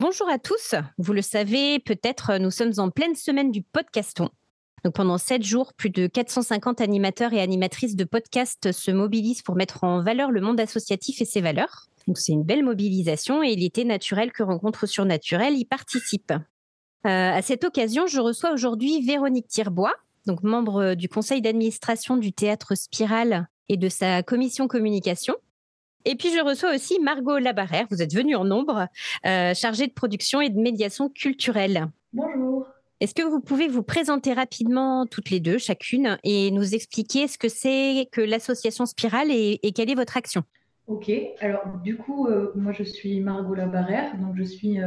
Bonjour à tous. Vous le savez, peut-être nous sommes en pleine semaine du podcaston. Donc pendant 7 jours, plus de 450 animateurs et animatrices de podcasts se mobilisent pour mettre en valeur le monde associatif et ses valeurs. Donc c'est une belle mobilisation et il était naturel que Rencontre Surnaturelle y participe. À cette occasion, je reçois aujourd'hui Véronique Tirbois, donc membre du conseil d'administration du Théâtre Spirale et de sa commission communication. Et puis, je reçois aussi Margot Labarrère, vous êtes venue en nombre, chargée de production et de médiation culturelle. Bonjour. Est-ce que vous pouvez vous présenter rapidement toutes les deux, chacune, et nous expliquer ce que c'est que l'association Spirale et quelle est votre action? Ok, alors du coup, moi je suis Margot Labarrère, donc je suis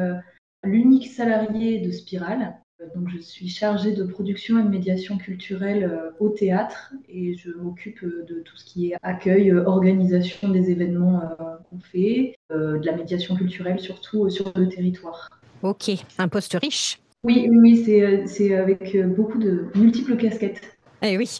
l'unique salariée de Spirale. Donc je suis chargée de production et de médiation culturelle au théâtre et je m'occupe de tout ce qui est accueil, organisation des événements qu'on fait, de la médiation culturelle surtout sur le territoire. Ok, un poste riche. Oui, oui, oui, c'est avec beaucoup de multiples casquettes. Eh oui.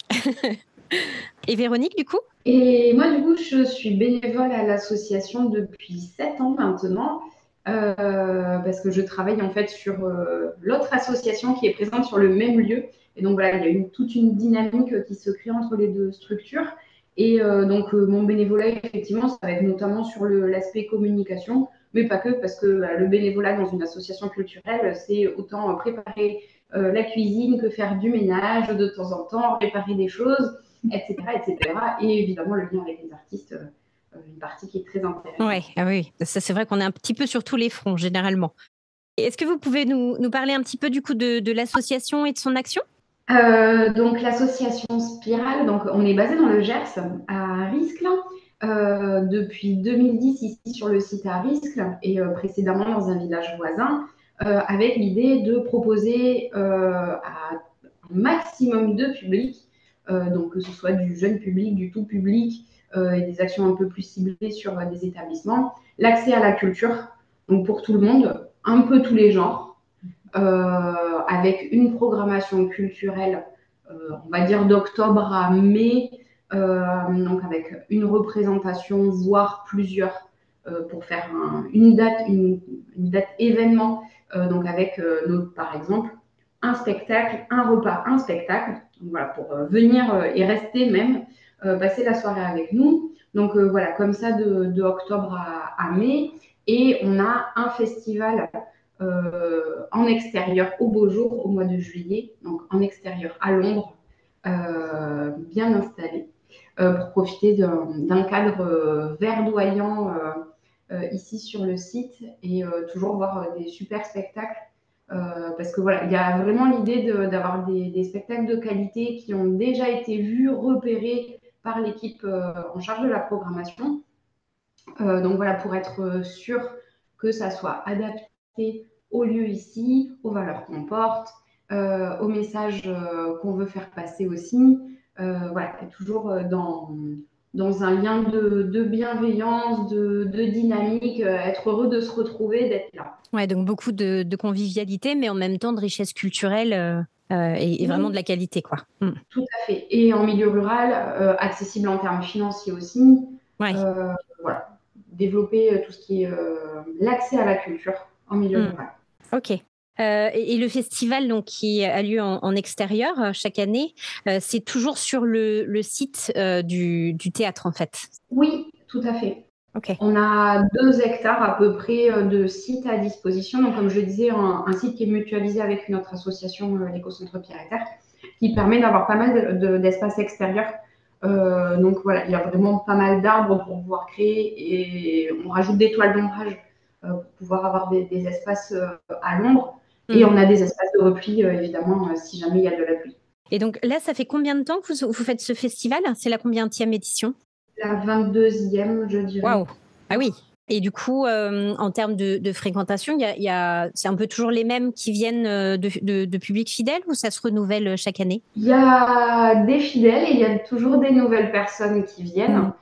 Et Véronique, du coup? Et moi, du coup, je suis bénévole à l'association depuis 7 ans maintenant, parce que je travaille en fait sur l'autre association qui est présente sur le même lieu. Et donc voilà, il y a toute une dynamique qui se crée entre les deux structures. Et donc mon bénévolat, effectivement, ça va être notamment sur l'aspect communication, mais pas que, parce que le bénévolat dans une association culturelle, c'est autant préparer la cuisine que faire du ménage de temps en temps, réparer des choses, etc., etc. Et évidemment, le lien avec les artistes, une partie qui est très intéressante. Ouais, ah oui, ça c'est vrai qu'on est un petit peu sur tous les fronts, généralement. Est-ce que vous pouvez nous parler un petit peu du coup de l'association et de son action? Donc l'association Spirale, donc on est basé dans le Gers, à Riscle, depuis 2010 ici sur le site à Riscle et précédemment dans un village voisin, avec l'idée de proposer à un maximum de publics, donc que ce soit du jeune public, du tout public, et des actions un peu plus ciblées sur des établissements, l'accès à la culture, donc pour tout le monde, un peu tous les genres. Avec une programmation culturelle, on va dire d'octobre à mai, donc avec une représentation, voire plusieurs, pour faire une date événement, donc avec par exemple un spectacle, un repas, un spectacle, donc voilà, pour venir et rester même, passer la soirée avec nous. Donc voilà, comme ça de octobre à mai. Et on a un festival en extérieur au beau jour au mois de juillet, donc en extérieur à l'ombre, bien installé, pour profiter d'un cadre verdoyant ici sur le site et toujours voir des super spectacles. Parce que voilà, il y a vraiment l'idée d'avoir des spectacles de qualité qui ont déjà été vus, repérés par l'équipe en charge de la programmation. Donc voilà, pour être sûr que ça soit adapté au lieu ici, aux valeurs qu'on porte, aux messages qu'on veut faire passer aussi. Voilà, et toujours dans un lien de bienveillance, de dynamique, être heureux de se retrouver, d'être là. Ouais, donc beaucoup de convivialité, mais en même temps de richesse culturelle et vraiment de la qualité, quoi. Tout à fait. Et en milieu rural, accessible en termes financiers aussi. Ouais. Voilà. Développer tout ce qui est l'accès à la culture en milieu rural. Ok. Et le festival donc, qui a lieu en extérieur chaque année, c'est toujours sur le site du théâtre, en fait. Oui, tout à fait. Ok. On a 2 hectares à peu près de sites à disposition. Donc, comme je disais, un site qui est mutualisé avec une autre association, l'Écocentre Pierre et Terre, qui permet d'avoir pas mal d'espaces extérieurs. Donc voilà, il y a vraiment pas mal d'arbres pour pouvoir créer et on rajoute des toiles d'ombrage pour pouvoir avoir des espaces à l'ombre. Et on a des espaces de repli, évidemment, si jamais il y a de la pluie. Et donc là, ça fait combien de temps que vous faites ce festival? C'est la combienième édition? La 22e, je dirais. Waouh! Ah oui. Et du coup, en termes de fréquentation, c'est un peu toujours les mêmes qui viennent de publics fidèles ou ça se renouvelle chaque année? Il y a des fidèles et il y a toujours des nouvelles personnes qui viennent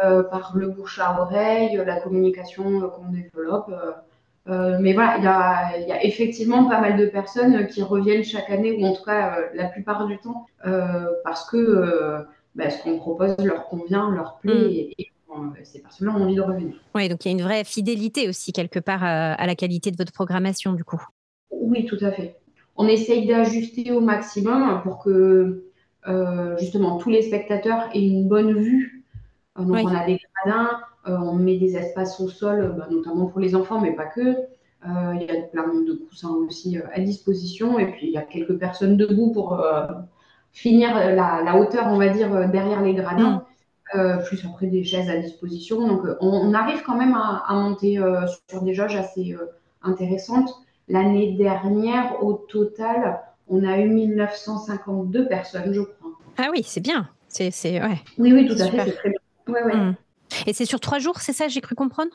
par le bouche à oreille, la communication qu'on développe. Mais voilà, il y a effectivement pas mal de personnes qui reviennent chaque année, ou en tout cas la plupart du temps, parce que ce qu'on propose leur convient, leur plaît, et ces personnes-là ont envie de revenir. Oui, donc il y a une vraie fidélité aussi quelque part à la qualité de votre programmation du coup. Oui, tout à fait. On essaye d'ajuster au maximum pour que justement tous les spectateurs aient une bonne vue. Donc on a des gradins, on met des espaces au sol, notamment pour les enfants, mais pas que. Il y a plein de coussins aussi à disposition, et puis il y a quelques personnes debout pour finir la hauteur, on va dire, derrière les gradins, plus après des chaises à disposition. Donc on arrive quand même à monter sur des jauges assez intéressantes. L'année dernière, au total, on a eu 1952 personnes, je crois. Ah oui, c'est bien. Ouais. Oui, tout à fait, c'est très bien. Ouais. Et c'est sur 3 jours, c'est ça, j'ai cru comprendre?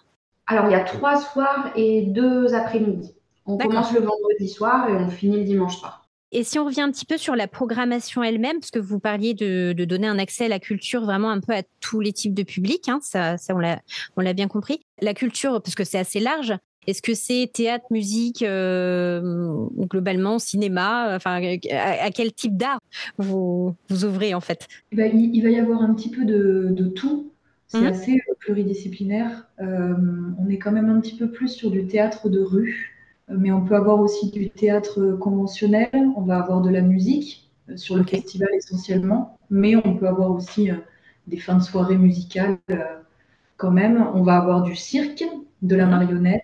Alors, il y a 3 soirs et 2 après-midi. On commence le vendredi soir et on finit le dimanche soir. Et si on revient un petit peu sur la programmation elle-même, parce que vous parliez de donner un accès à la culture vraiment un peu à tous les types de publics, hein, ça on l'a bien compris. La culture, parce que c'est assez large, est-ce que c'est théâtre, musique, globalement, cinéma, à quel type d'art vous ouvrez en fait? Il va y avoir un petit peu de tout. C'est assez pluridisciplinaire. On est quand même un petit peu plus sur du théâtre de rue, mais on peut avoir aussi du théâtre conventionnel. On va avoir de la musique sur le festival essentiellement, mais on peut avoir aussi des fins de soirée musicales quand même. On va avoir du cirque, de la marionnette,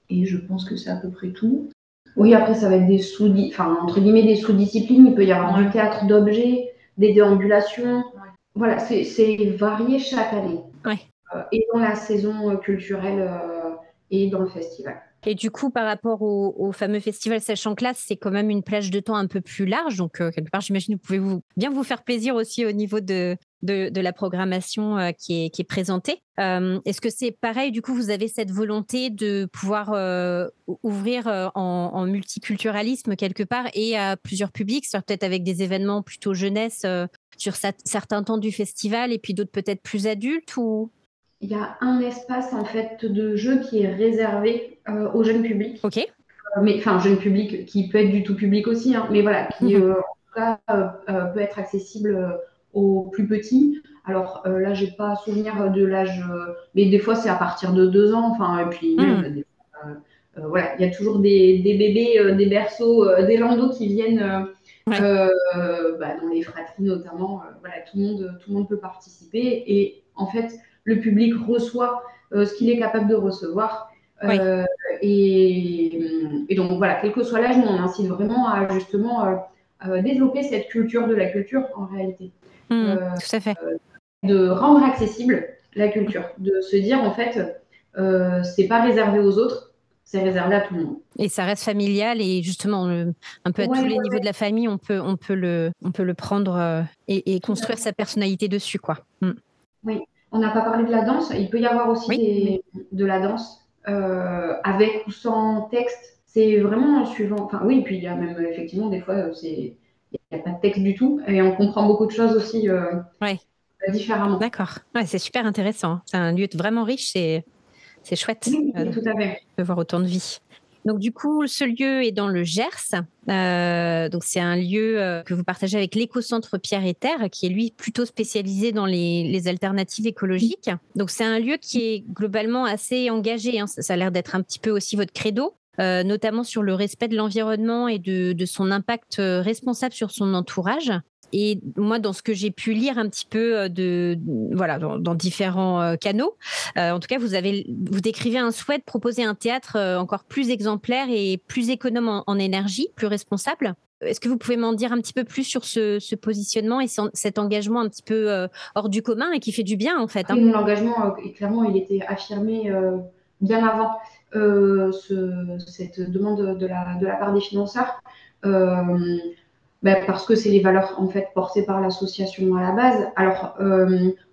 et je pense que c'est à peu près tout. Oui, après, ça va être entre guillemets, des sous-disciplines. Il peut y avoir du théâtre d'objets, des déambulations. Ouais. Voilà, c'est varié chaque année. Ouais. Et dans la saison culturelle et dans le festival. Et du coup, par rapport au fameux festival, sachant que là, c'est quand même une plage de temps un peu plus large. Donc, quelque part, j'imagine que vous pouvez bien vous faire plaisir aussi au niveau de la programmation qui est présentée. Est-ce que c'est pareil, du coup, vous avez cette volonté de pouvoir ouvrir en multiculturalisme quelque part et à plusieurs publics, peut-être avec des événements plutôt jeunesse sur certains temps du festival et puis d'autres peut-être plus adultes ou... Il y a un espace en fait de jeu qui est réservé au jeune public. Ok. Mais enfin, jeune public qui peut être du tout public aussi, hein, mais voilà, qui en tout cas peut être accessible aux plus petits. Alors là, j'ai pas souvenir de l'âge, mais des fois c'est à partir de 2 ans. Enfin, et puis même, voilà, il y a toujours des bébés, des berceaux, des landaux qui viennent dans les fratries notamment. Voilà, tout le monde peut participer et en fait le public reçoit ce qu'il est capable de recevoir. Et donc voilà, quel que soit l'âge, nous on incite vraiment à justement développer cette culture de la culture en réalité. Tout à fait. De rendre accessible la culture, de se dire en fait, c'est pas réservé aux autres, c'est réservé à tout le monde. Et ça reste familial et justement, un peu à tous les niveaux de la famille, on peut le prendre et construire sa personnalité dessus, quoi. Oui, on n'a pas parlé de la danse. Il peut y avoir aussi de la danse avec ou sans texte. C'est vraiment suivant. Enfin, oui, puis il y a même effectivement des fois, il n'y a pas de texte du tout et on comprend beaucoup de choses aussi différemment. D'accord. Ouais, c'est super intéressant. C'est un lieu vraiment riche. C'est chouette tout à fait. de voir autant de vie. Donc du coup, ce lieu est dans le Gers. Donc c'est un lieu que vous partagez avec l'éco-centre Pierre et Terre, qui est lui plutôt spécialisé dans les alternatives écologiques. Donc c'est un lieu qui est globalement assez engagé, hein. Ça a l'air d'être un petit peu aussi votre credo, notamment sur le respect de l'environnement et de son impact responsable sur son entourage. Et moi, dans ce que j'ai pu lire un petit peu dans différents canaux, en tout cas, vous décrivez un souhait de proposer un théâtre encore plus exemplaire et plus économe en énergie, plus responsable. Est-ce que vous pouvez m'en dire un petit peu plus sur ce positionnement et cet engagement un petit peu hors du commun et qui fait du bien, en fait, hein? L'engagement, clairement, il était affirmé bien avant cette demande de la part des financeurs. Parce que c'est les valeurs en fait portées par l'association à la base. Alors,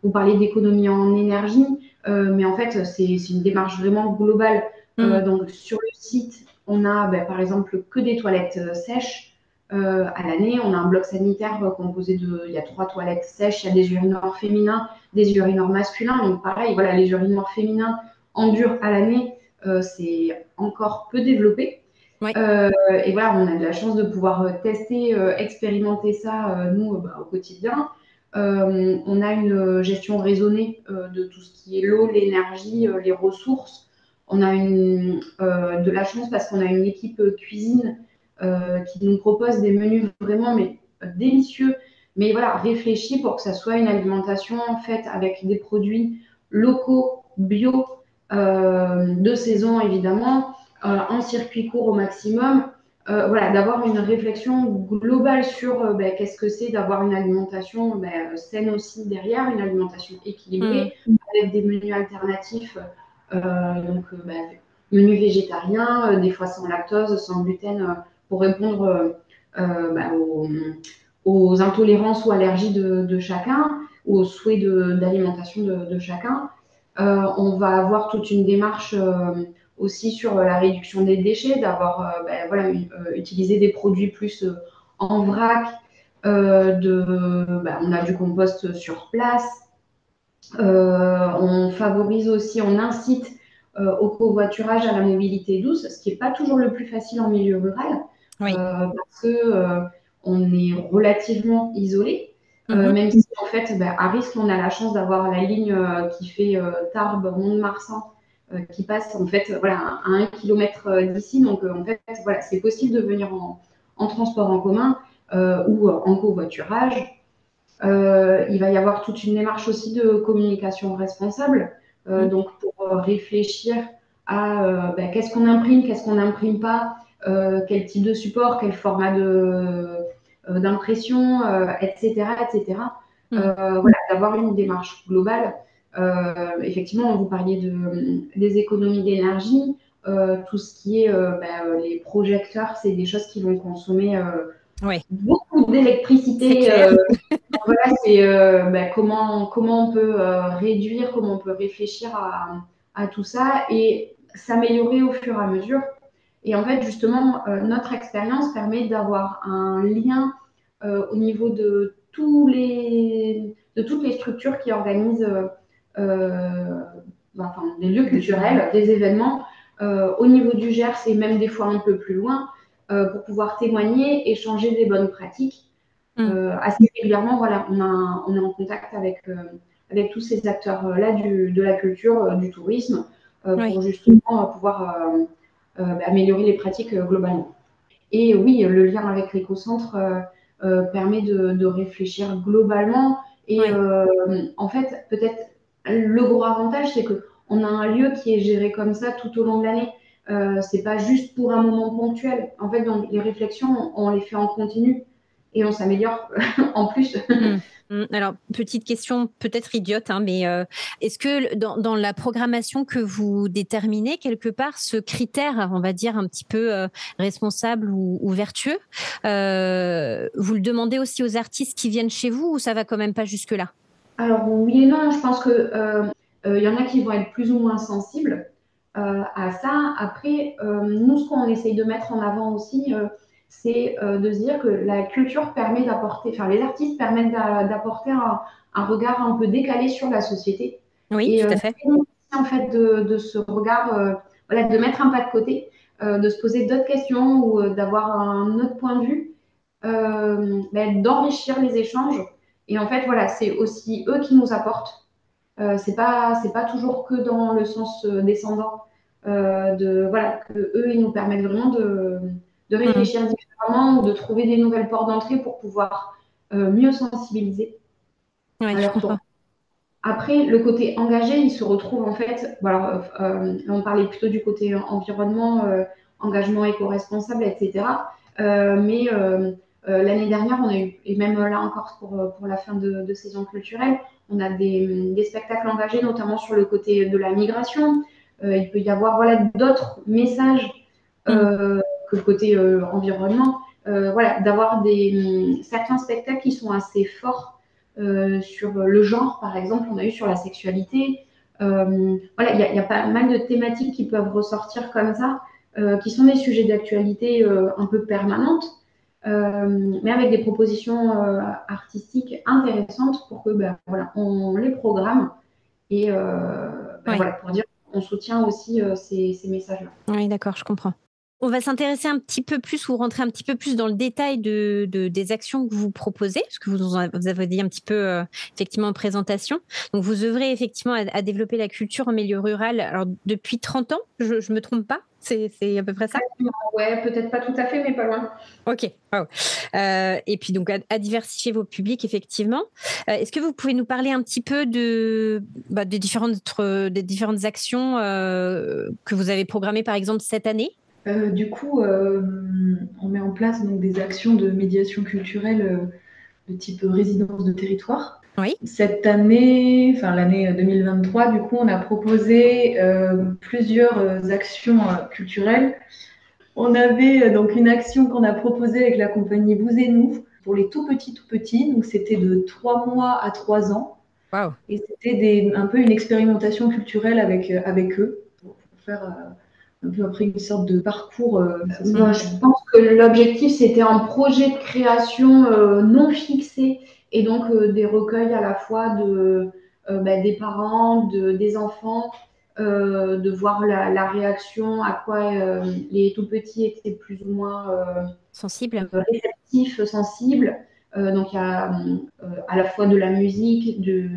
vous parlez d'économie en énergie, mais en fait, c'est une démarche vraiment globale. Donc, sur le site, on a par exemple que des toilettes sèches à l'année. On a un bloc sanitaire composé il y a 3 toilettes sèches, il y a des urinoirs féminins, des urinoirs masculins. Donc, pareil, voilà, les urinoirs féminins en dur à l'année, c'est encore peu développé. Et voilà, on a de la chance de pouvoir tester, expérimenter ça, nous, au quotidien. On a une gestion raisonnée de tout ce qui est l'eau, l'énergie, les ressources. On a de la chance parce qu'on a une équipe cuisine qui nous propose des menus vraiment délicieux, mais voilà, réfléchis pour que ça soit une alimentation faite avec des produits locaux, bio, de saison évidemment, en circuit court au maximum. Voilà, d'avoir une réflexion globale sur qu'est-ce que c'est d'avoir une alimentation saine aussi derrière, une alimentation équilibrée, avec des menus alternatifs, menus végétariens, des fois sans lactose, sans gluten, pour répondre aux intolérances ou allergies de chacun, ou aux souhaits d'alimentation de chacun. On va avoir toute une démarche aussi sur la réduction des déchets, d'avoir utilisé des produits plus en vrac, on a du compost sur place. On favorise aussi, on incite au covoiturage, à la mobilité douce, ce qui n'est pas toujours le plus facile en milieu rural, parce que on est relativement isolé. Même si en fait, à Riscle, on a la chance d'avoir la ligne qui fait Tarbes, Mont-de-Marsan, qui passe en fait à 1 kilomètre d'ici. Donc en fait, c'est possible de venir en transport en commun ou en covoiturage. Il va y avoir toute une démarche aussi de communication responsable, donc pour réfléchir à qu'est-ce qu'on imprime, qu'est-ce qu'on n'imprime pas, quel type de support, quel format d'impression, etc. etc. D'avoir une démarche globale. Effectivement, vous parliez des économies d'énergie, tout ce qui est les projecteurs, c'est des choses qui vont consommer beaucoup d'électricité. C'est comment on peut réduire, comment on peut réfléchir à tout ça et s'améliorer au fur et à mesure. Et en fait, justement, notre expérience permet d'avoir un lien au niveau de toutes les structures qui organisent des lieux culturels, des événements, au niveau du Gers et même des fois un peu plus loin, pour pouvoir témoigner, échanger des bonnes pratiques. Assez régulièrement, on est en contact avec tous ces acteurs-là de la culture, du tourisme, pour justement pouvoir améliorer les pratiques globalement. Et oui, le lien avec l'écocentre permet de réfléchir globalement. Et en fait, peut-être le gros avantage, c'est qu'on a un lieu qui est géré comme ça tout au long de l'année. C'est pas juste pour un moment ponctuel. En fait, donc, les réflexions, on les fait en continu et on s'améliore en plus. Alors, petite question peut-être idiote, mais est-ce que dans la programmation que vous déterminez, quelque part, ce critère, on va dire un petit peu responsable ou vertueux, vous le demandez aussi aux artistes qui viennent chez vous ou ça va quand même pas jusque-là? Alors oui et non, je pense que y en a qui vont être plus ou moins sensibles à ça. Après, nous, ce qu'on essaye de mettre en avant aussi, c'est de se dire que la culture permet d'apporter, enfin les artistes permettent d'apporter un regard un peu décalé sur la société. Oui, Et tout à fait. en fait de ce regard, de mettre un pas de côté, de se poser d'autres questions ou d'avoir un autre point de vue, d'enrichir les échanges. Et en fait, c'est aussi eux qui nous apportent. C'est pas toujours que dans le sens descendant. Que eux, ils nous permettent vraiment de réfléchir différemment ou de trouver des nouvelles portes d'entrée pour pouvoir mieux sensibiliser à leur tour. Après, le côté engagé, il se retrouve en fait, on parlait plutôt du côté environnement, engagement éco-responsable, etc. L'année dernière, on a eu, et même là encore pour la fin de saison culturelle, on a des spectacles engagés, notamment sur le côté de la migration. Il peut y avoir d'autres messages que le côté environnement. D'avoir certains spectacles qui sont assez forts sur le genre, par exemple, on a eu sur la sexualité. Il y a pas mal de thématiques qui peuvent ressortir comme ça, qui sont des sujets d'actualité un peu permanentes, mais avec des propositions artistiques intéressantes pour que on les programme et pour dire qu'on soutient aussi ces messages-là. Oui, d'accord, je comprends. On va s'intéresser un petit peu plus ou rentrer un petit peu plus dans le détail des actions que vous proposez, parce que vous avez dit un petit peu effectivement en présentation. Donc, vous œuvrez effectivement à développer la culture en milieu rural alors, depuis 30 ans, je ne me trompe pas, c'est à peu près ça? Ouais, peut-être pas tout à fait, mais pas loin. Ok. Wow. Et puis donc à diversifier vos publics effectivement. Est-ce que vous pouvez nous parler un petit peu des différentes actions que vous avez programmées par exemple cette année? Du coup, on met en place donc, des actions de médiation culturelle de type résidence de territoire. Oui. Cette année, enfin l'année 2023, du coup, on a proposé plusieurs actions culturelles. On avait donc une action qu'on a proposée avec la compagnie Vous et Nous pour les tout petits. Donc c'était de 3 mois à 3 ans. Wow. Et c'était un peu une expérimentation culturelle avec eux pour faire un peu après une sorte de parcours. Moi, je pense que l'objectif, c'était un projet de création non fixé et donc des recueils à la fois des parents, des enfants, de voir la réaction, à quoi les tout petits étaient plus ou moins Sensible. réceptifs, sensibles. Donc, il y a à la fois de la musique, de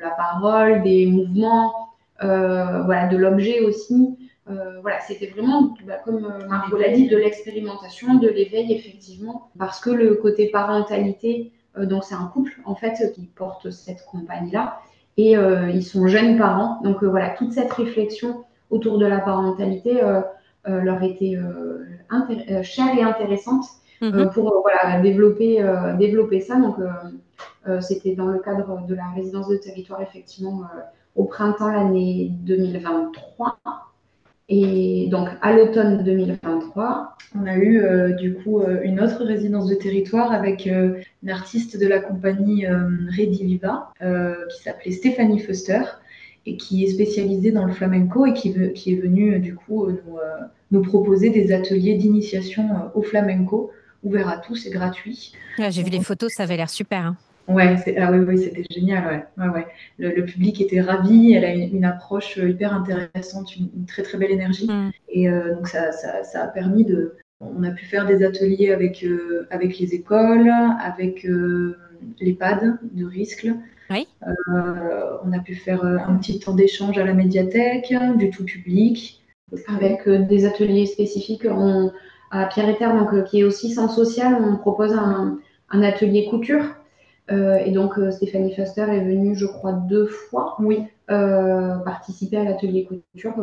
la parole, des mouvements, voilà, de l'objet aussi. Voilà, c'était vraiment, comme Margot l'a dit, de l'expérimentation, de l'éveil, effectivement, parce que le côté parentalité, donc c'est un couple, en fait, qui porte cette compagnie-là, et ils sont jeunes parents. Donc, voilà, toute cette réflexion autour de la parentalité leur était chère et intéressante pour voilà, développer ça. Donc, c'était dans le cadre de la résidence de territoire, effectivement, au printemps l'année 2023. Et donc, à l'automne 2023, on a eu du coup une autre résidence de territoire avec une artiste de la compagnie Redi Viva qui s'appelait Stéphanie Foster et qui est spécialisée dans le flamenco et qui est venue du coup nous proposer des ateliers d'initiation au flamenco ouverts à tous et gratuits. J'ai vu les photos, ça avait l'air super. Hein. Ouais, oui, c'était génial. Ouais. Le public était ravi. Elle a une approche hyper intéressante, une très très belle énergie. Et donc ça a permis de. On a pu faire des ateliers avec les écoles, avec l'EHPAD de Riscle. Oui. On a pu faire un petit temps d'échange à la médiathèque, du tout public. Avec des ateliers spécifiques à Pierre-et-Terre, donc, qui est aussi Centre social. On propose un atelier couture. Et donc, Stéphanie Foster est venue, je crois, 2 fois participer à l'atelier couture.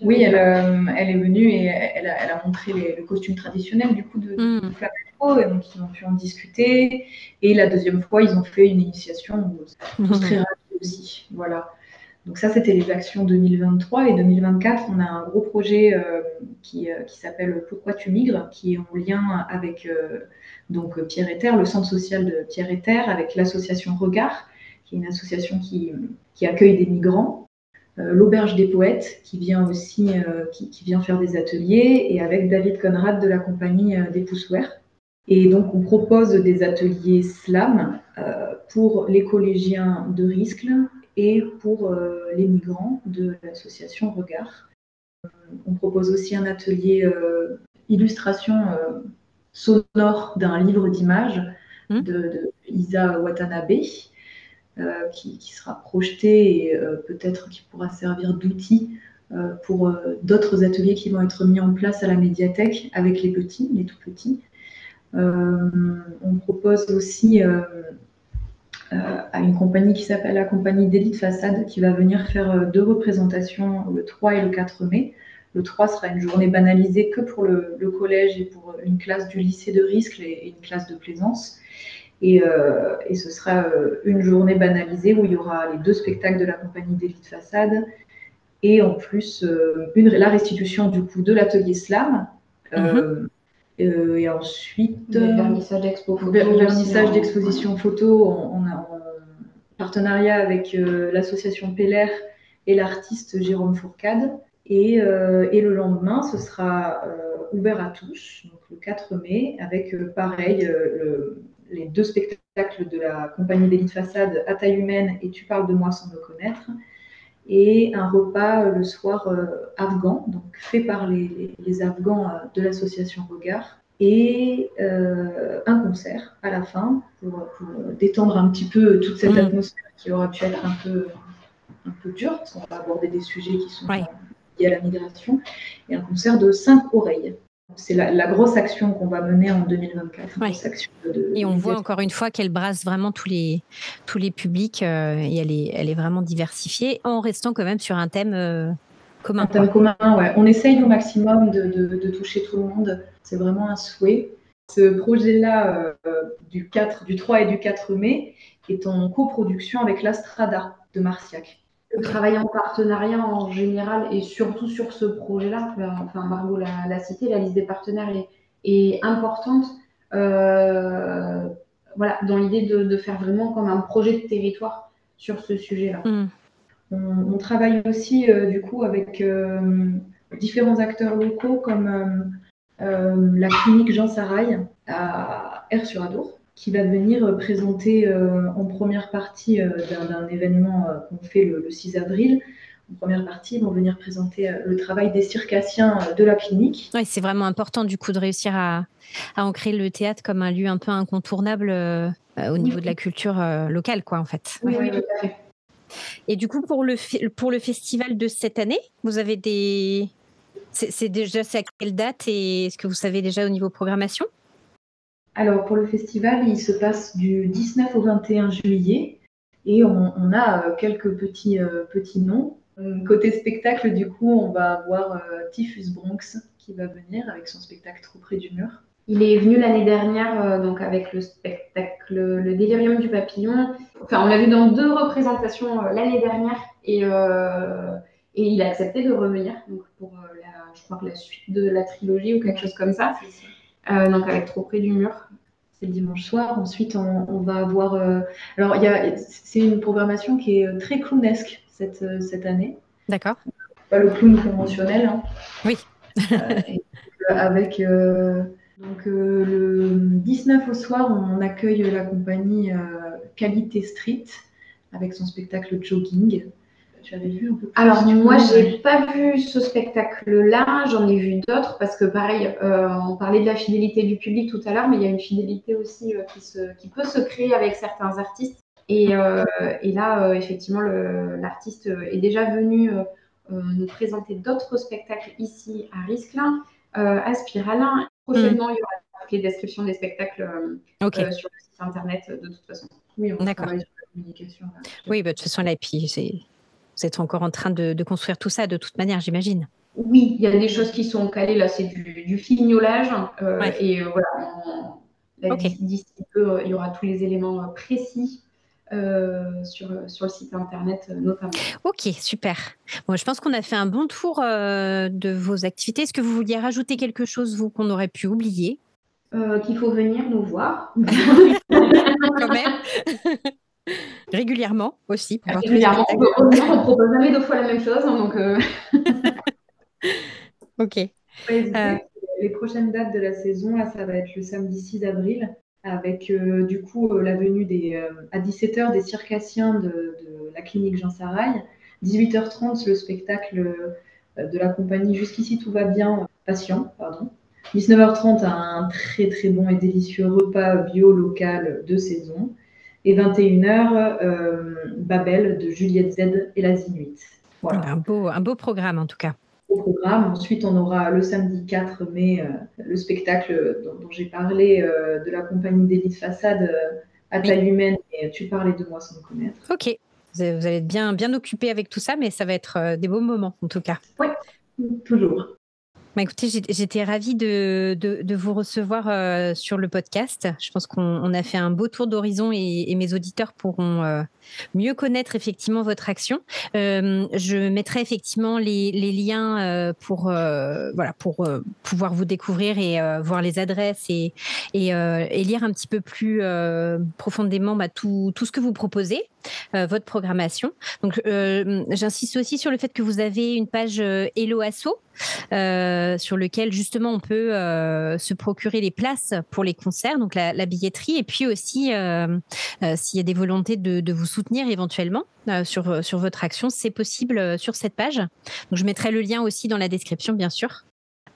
Oui, elle est venue et elle a montré le costume traditionnel du coup de flamenco, et donc ils ont pu en discuter. Et la deuxième fois, ils ont fait une initiation tous très ravis aussi. Voilà. Donc ça, c'était les actions 2023 et 2024. On a un gros projet qui s'appelle Pourquoi tu migres, qui est en lien avec donc Pierre et Terre, le centre social de Pierre et Terre, avec l'association Regard, qui est une association qui accueille des migrants. L'Auberge des Poètes, qui vient aussi qui vient faire des ateliers, et avec David Conrad de la compagnie des Poussoirs. Et donc, on propose des ateliers slam pour les collégiens de Riscle et pour les migrants de l'association Regard. On propose aussi un atelier illustration sonore d'un livre d'images de Isa Watanabe, qui sera projeté et peut-être qui pourra servir d'outil pour d'autres ateliers qui vont être mis en place à la médiathèque avec les petits, les tout petits. On propose aussi à une compagnie qui s'appelle la compagnie d'élite façade, qui va venir faire 2 représentations le 3 et le 4 mai. Le 3 sera une journée banalisée que pour le collège et pour une classe du lycée de Riscle et une classe de Plaisance. Et ce sera une journée banalisée où il y aura les 2 spectacles de la compagnie d'élite façade et en plus la restitution du coup de l'atelier slam. Et ensuite, vernissage d'expo photo. Vernissage d'exposition photo en partenariat avec l'association Peller et l'artiste Jérôme Fourcade. Et le lendemain, ce sera ouvert à tous, donc le 4 mai, avec pareil, les 2 spectacles de la compagnie d'élite façade, À taille humaine et Tu parles de moi sans me connaître. et un repas le soir afghan, donc fait par les Afghans de l'association Regard, et un concert à la fin pour détendre un petit peu toute cette atmosphère qui aura pu être un peu dure, parce qu'on va aborder des sujets qui sont liés à la migration, et un concert de 5 oreilles. C'est la grosse action qu'on va mener en 2024. Et on voit encore une fois qu'elle brasse vraiment tous les publics et elle est vraiment diversifiée en restant quand même sur un thème commun. Un thème commun, ouais. On essaye au maximum de toucher tout le monde. C'est vraiment un souhait. Ce projet-là, du 3 et du 4 mai, est en coproduction avec l'Astrada de Marciac. Le travail en partenariat en général et surtout sur ce projet-là, enfin Margot l'a cité, la liste des partenaires est importante dans l'idée de faire vraiment comme un projet de territoire sur ce sujet-là. On travaille aussi du coup avec différents acteurs locaux comme la clinique Jean Sarail à Aire-sur-Adour, qui va venir présenter en première partie d'un événement qu'on fait le 6 avril. En première partie, ils vont venir présenter le travail des circassiens de la clinique. Oui, c'est vraiment important du coup de réussir à ancrer le théâtre comme un lieu un peu incontournable au niveau de la culture locale, quoi, en fait. Oui, tout à fait. Et du coup, pour le festival de cette année, vous avez des... C'est à quelle date et est-ce que vous savez déjà au niveau programmation ? Alors, pour le festival, il se passe du 19 au 21 juillet et on a quelques petits noms. Côté spectacle, du coup, on va avoir Typhus Bronx qui va venir avec son spectacle Trop près du mur. Il est venu l'année dernière donc avec le spectacle Le Délirium du papillon. Enfin, on l'a vu dans 2 représentations l'année dernière et il a accepté de revenir donc pour je crois que la suite de la trilogie ou quelque chose comme ça. Donc avec Trop près du mur. C'est le dimanche soir. Ensuite, on va avoir... alors, c'est une programmation qui est très clownesque cette année. D'accord. Pas le clown conventionnel. Hein. Oui. Avec... donc, le 19 au soir, on accueille la compagnie Qualité Street avec son spectacle Jogging. Tu avais vu un peu plus? Alors, moi, j'ai pas vu ce spectacle-là. J'en ai vu d'autres parce que, pareil, on parlait de la fidélité du public tout à l'heure, mais il y a une fidélité aussi qui peut se créer avec certains artistes. Et là, effectivement, l'artiste est déjà venu nous présenter d'autres spectacles ici à Risclin, à Spiralin. Prochainement, il y aura toutes les descriptions des spectacles sur le site internet de toute façon. Oui, on travaille sur la communication. Là. Oui, de toute façon, là, et puis vous êtes encore en train de construire tout ça de toute manière, j'imagine. Oui, il y a des choses qui sont calées. Là, c'est du fignolage. Et voilà, d'ici peu, il y aura tous les éléments précis sur le site internet notamment. Ok, super. Bon, je pense qu'on a fait un bon tour de vos activités. Est-ce que vous vouliez rajouter quelque chose, vous, qu'on aurait pu oublier ? Qu'il faut venir nous voir. Quand même. Régulièrement aussi. Régulièrement. On ne propose jamais 2 fois la même chose. Hein, donc, Ok. Les prochaines dates de la saison, là, ça va être le samedi 6 avril, avec du coup la venue à 17h des circassiens de la clinique Jean Sarail. 18h30, le spectacle de la compagnie Jusqu'ici tout va bien, patient, pardon. 19h30, un très très bon et délicieux repas bio local de saison. Et 21h, Babel de Juliette Z et la Zinuit. Voilà. Un beau programme en tout cas. Programme. Ensuite, on aura le samedi 4 mai le spectacle dont j'ai parlé de la compagnie d'élite façade à taille humaine. Et tu parlais de moi sans me connaître. Ok, vous allez être bien occupé avec tout ça, mais ça va être des beaux moments en tout cas. Oui, toujours. Bah écoutez, j'étais ravie de vous recevoir sur le podcast. Je pense qu'on a fait un beau tour d'horizon et mes auditeurs pourront mieux connaître effectivement votre action. Je mettrai effectivement les liens pour pouvoir vous découvrir et voir les adresses et lire un petit peu plus profondément tout ce que vous proposez. votre programmation. Donc, j'insiste aussi sur le fait que vous avez une page Hello Asso sur lequel justement on peut se procurer les places pour les concerts, donc la billetterie, et puis aussi s'il y a des volontés de vous soutenir éventuellement sur votre action, c'est possible sur cette page. Donc, je mettrai le lien aussi dans la description, bien sûr.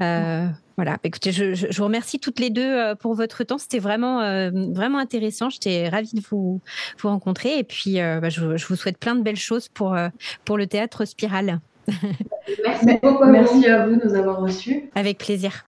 Voilà. Écoutez, je vous remercie toutes les deux pour votre temps. C'était vraiment intéressant. J'étais ravie de vous rencontrer. Et puis, je vous souhaite plein de belles choses pour le théâtre Spirale. Merci beaucoup. Merci à vous de nous avoir reçus. Avec plaisir.